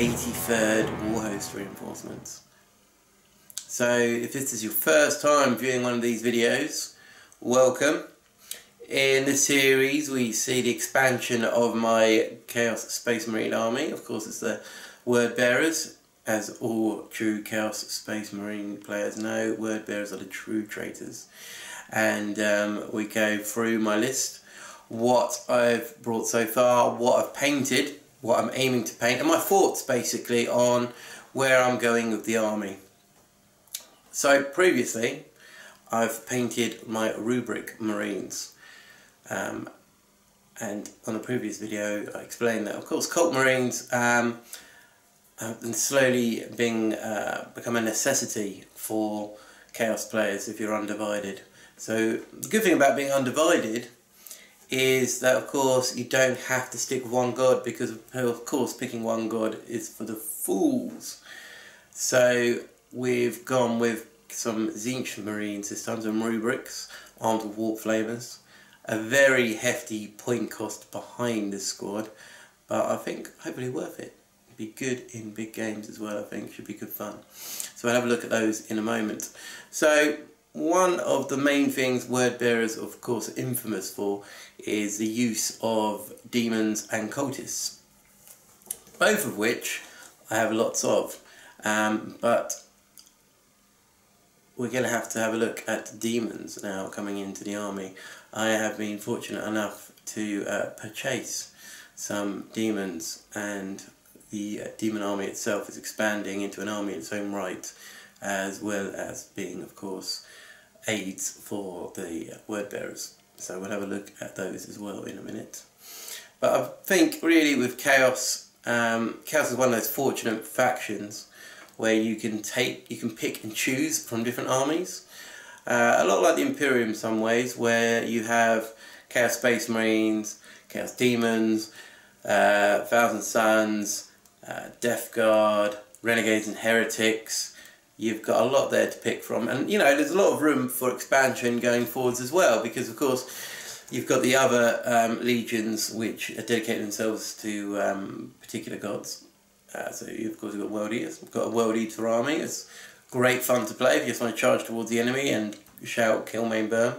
83rd Warhost Reinforcements. So if this is your first time viewing one of these videos, welcome. In this series we see the expansion of my Chaos Space Marine army. Of course it's the word bearers. As all true Chaos Space Marine players know, word bearers are the true traitors. And we go through my list, what I've brought so far, what I've painted, what I'm aiming to paint, and my thoughts basically on where I'm going with the army. So previously I've painted my Rubric Marines, and on a previous video I explained that of course Cult Marines have been slowly become a necessity for Chaos players if you're undivided. So the good thing about being undivided is that of course you don't have to stick with one god, because of course picking one god is for the fools. So we've gone with some Tzeentch Marines this time, some Rubrics armed with Warp Flamers. A very hefty point cost behind this squad, but I think hopefully worth it. It'd be good in big games as well. I think should be good fun. So I'll have a look at those in a moment. So one of the main things word bearers of course are infamous for is the use of demons and cultists, both of which I have lots of, but we're going to have a look at demons now coming into the army. I have been fortunate enough to purchase some demons, and the demon army itself is expanding into an army in its own right, as well as being of course aids for the word bearers. So we'll have a look at those as well in a minute. But I think really with Chaos, Chaos is one of those fortunate factions where you can pick and choose from different armies. A lot like the Imperium in some ways, where you have Chaos Space Marines, Chaos Demons, Thousand Suns, Death Guard, Renegades and Heretics. You've got a lot there to pick from, and you know there's a lot of room for expansion going forwards as well, because of course you've got the other legions which dedicate themselves to particular gods. So you've of course got World Eaters. We've got a World Eater army. It's great fun to play if you just want to charge towards the enemy and shout kill, maim, burn.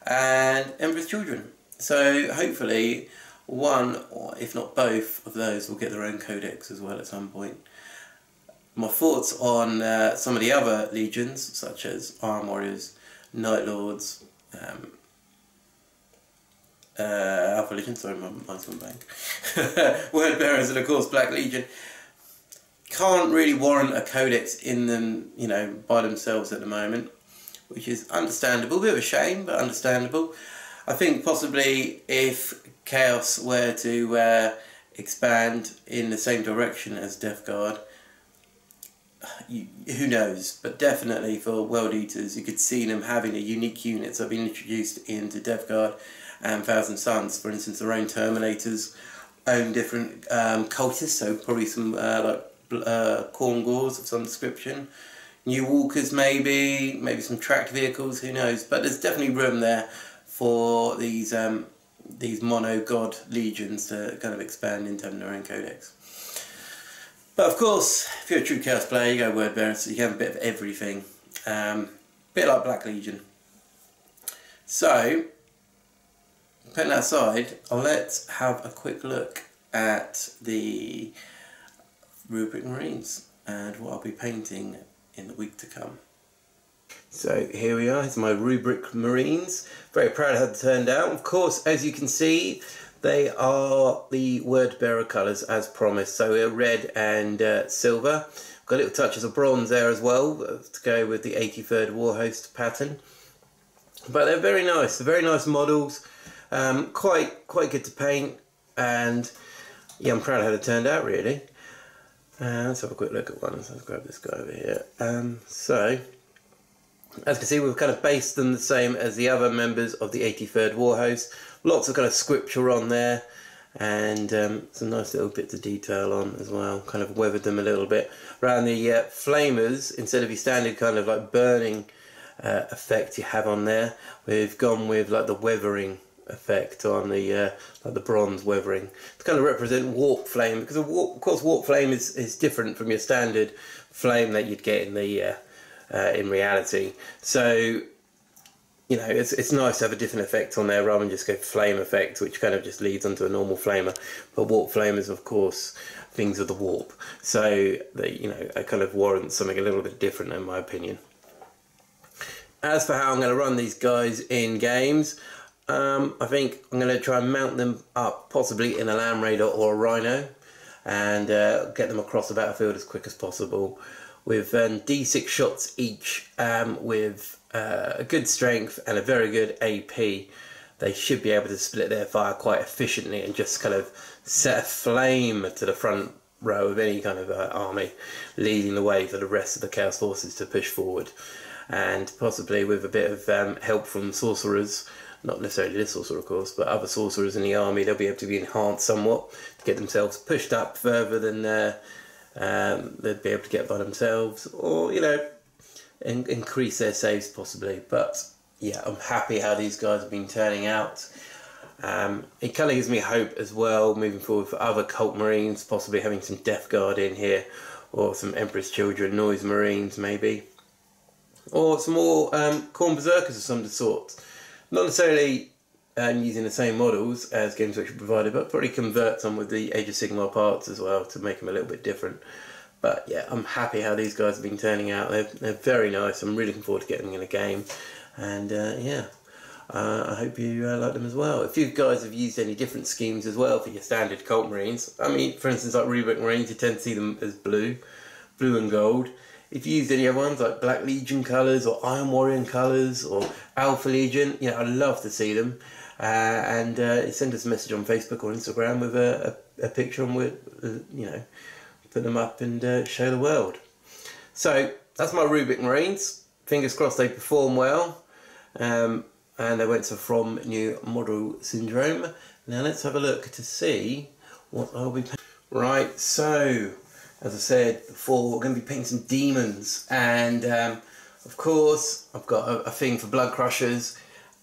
And Emperor's Children. So hopefully one, or if not both of those, will get their own codex as well at some point. My thoughts on some of the other legions, such as Arm Warriors, Night Lords, Alpha Legion, sorry my mind's gone blank, Word Bearers, and of course Black Legion, can't really warrant a codex in them, you know, by themselves at the moment, which is understandable. A bit of a shame, but understandable. I think possibly if Chaos were to expand in the same direction as Death Guard, who knows, but definitely for World Eaters you could see them having a unique units that have been introduced into Death Guard and Thousand Suns. For instance, their own Terminators, own different cultists, so probably some like Corn Gores of some description, New Walkers maybe some tracked vehicles, who knows, but there's definitely room there for these mono god legions to kind of expand into having their own codex. But of course, if you're a true Chaos player, you go word bearer, so you have a bit of everything. Bit like Black Legion. So, putting that aside, let's have a quick look at the Rubric Marines and what I'll be painting in the week to come. So here we are, it's my Rubric Marines. Very proud of how they turned out. Of course, as you can see, they are the word bearer colours as promised, so we're red and silver. Got little touches of bronze there as well to go with the 83rd Warhost pattern. But they're very nice models, quite good to paint, and yeah, I'm proud of how they turned out really. Let's have a quick look at one. Let's grab this guy over here. So, as you can see, we've kind of based them the same as the other members of the 83rd Warhost. Lots of kind of scripture on there, and some nice little bits of detail on as well. Kind of weathered them a little bit. Around the flamers, instead of your standard kind of like burning effect you have on there, we've gone with like the weathering effect on the like the bronze weathering to kind of represent warp flame, because of course warp flame is different from your standard flame that you'd get in the in reality. So you know, it's nice to have a different effect on there rather than just go flame effect, which kind of just leads onto a normal flamer. But warp flamers, of course, things of the warp, so they, you know, it kind of warrants something a little bit different in my opinion. As for how I'm going to run these guys in games, I think I'm going to try and mount them up possibly in a Land Raider or a Rhino, and get them across the battlefield as quick as possible with D6 shots each, with a good strength and a very good AP. They should be able to split their fire quite efficiently and just kind of set a flame to the front row of any kind of army, leading the way for the rest of the Chaos Forces to push forward. And possibly with a bit of help from sorcerers, not necessarily this sorcerer of course, but other sorcerers in the army, they'll be able to be enhanced somewhat to get themselves pushed up further than they'd be able to get by themselves, or, you know, increase their saves possibly. But yeah, I'm happy how these guys have been turning out. It kind of gives me hope as well moving forward for other Cult Marines, possibly having some Death Guard in here, or some Emperor's Children Noise Marines maybe, or some more Khorne Berserkers of some sort. Not necessarily using the same models as Games Workshop provided, but probably convert some with the Age of Sigmar parts as well to make them a little bit different. But yeah, I'm happy how these guys have been turning out. They're very nice. I'm really looking forward to getting them in a game. And yeah, I hope you like them as well. If you guys have used any different schemes as well for your standard Cult Marines, I mean, for instance, like Rubric Marines, you tend to see them as blue and gold. If you used any other ones like Black Legion colours or Iron Warrior colours or Alpha Legion, you know, I'd love to see them. And send us a message on Facebook or Instagram with a picture, and we'll, you know, put them up and show the world. So that's my Rubric Marines. Fingers crossed they perform well. And they went to From New Model Syndrome. Now let's have a look to see what I'll be painting. Right, so as I said before, we're going to be painting some demons, and of course I've got a thing for blood crushers,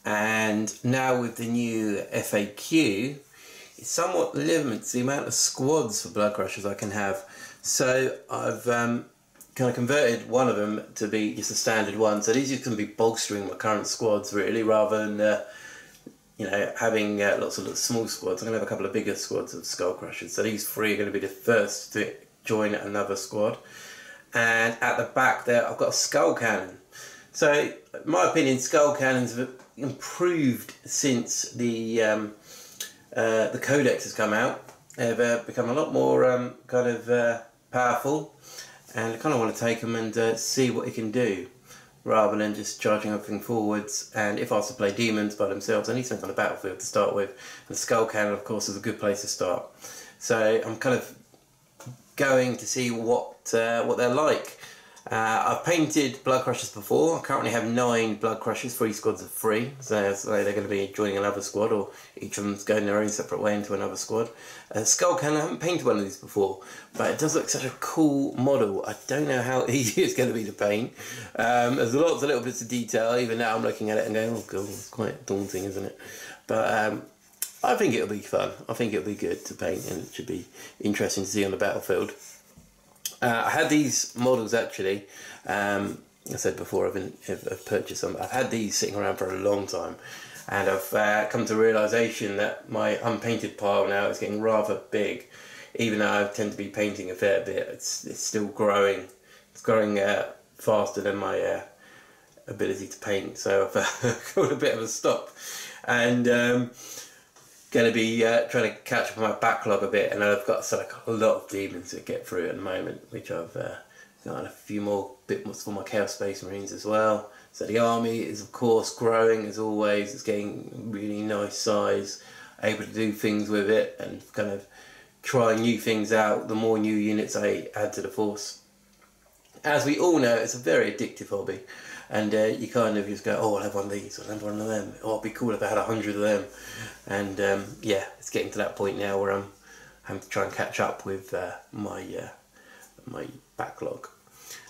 and now with the new FAQ it somewhat limits the amount of squads for blood crushers I can have. So I've kind of converted one of them to be just a standard one, so these are going to be bolstering my current squads really, rather than you know, having lots of small squads. I'm going to have a couple of bigger squads of skull crushers, so these three are going to be the first to join another squad. And at the back there I've got a skull cannon. So in my opinion, skull cannons have improved since the Codex has come out. They've become a lot more kind of powerful, and I kind of want to take them and see what it can do, rather than just charging everything forwards. And if I was to play demons by themselves, I need something on the battlefield to start with, and the skull cannon of course is a good place to start. So I'm kind of going to see what they're like. I've painted blood crushers before. I currently have 9 blood crushers, 3 squads of 3, so they're going to be joining another squad, or each of them's going their own separate way into another squad. Skull cannon, I haven't painted one of these before, but it does look such a cool model. I don't know how easy it's going to be to paint. There's lots of little bits of detail. Even now I'm looking at it and going, oh god, it's quite daunting, isn't it? But I think it'll be fun. I think it'll be good to paint, and it should be interesting to see on the battlefield. I had these models actually, I said before, I've purchased them. I've had these sitting around for a long time, and I've come to the realisation that my unpainted pile now is getting rather big. Even though I tend to be painting a fair bit, it's still growing. It's growing faster than my ability to paint, so I've got a bit of a stop. And going to be trying to catch up on my backlog a bit, and I've got a lot of demons to get through at the moment, which I've got a few more bits for my Chaos Space Marines as well. So the army is of course growing as always. It's getting really nice size, able to do things with it and kind of try new things out the more new units I add to the force. As we all know, it's a very addictive hobby. And you kind of just go, oh, I'll have one of these, I'll have one of them. Oh, it'd be cool if I had 100 of them. And yeah, it's getting to that point now where I'm having to try and catch up with my backlog.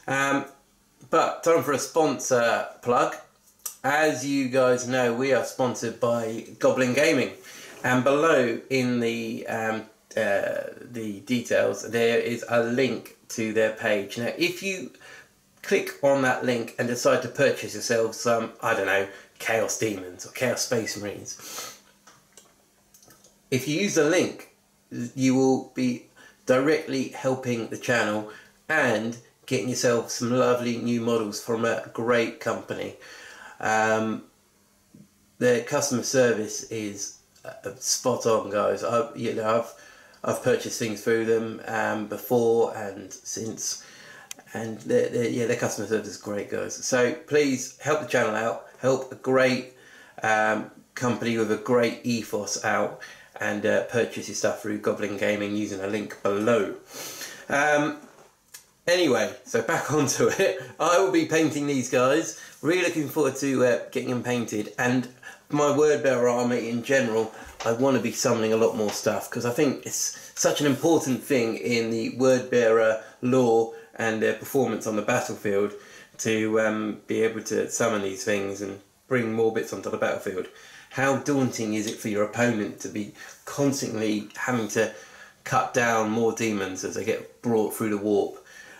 But time for a sponsor plug. as you guys know, we are sponsored by Goblin Gaming, and below in the details there is a link to their page. Now if you click on that link and decide to purchase yourself some, I don't know, Chaos Demons or Chaos Space Marines, if you use the link, you will be directly helping the channel and getting yourself some lovely new models from a great company. Their customer service is spot on, guys. I've purchased things through them before and since, and their customer service is great, guys. So please help the channel out, help a great company with a great ethos out, and purchase your stuff through Goblin Gaming using a link below. Anyway, so back onto it. I will be painting these guys. Really looking forward to getting them painted, and my word bearer army in general. I want to be summoning a lot more stuff because I think it's such an important thing in the word bearer lore and their performance on the battlefield to be able to summon these things and bring more bits onto the battlefield. How daunting is it for your opponent to be constantly having to cut down more demons as they get brought through the warp?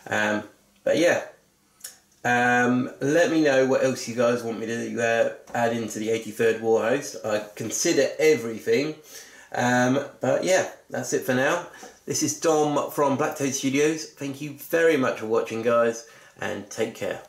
But yeah, let me know what else you guys want me to add into the 83rd Warhost. I consider everything. But yeah, that's it for now. This is Dom from BlackToad Studios. Thank you very much for watching, guys, and take care.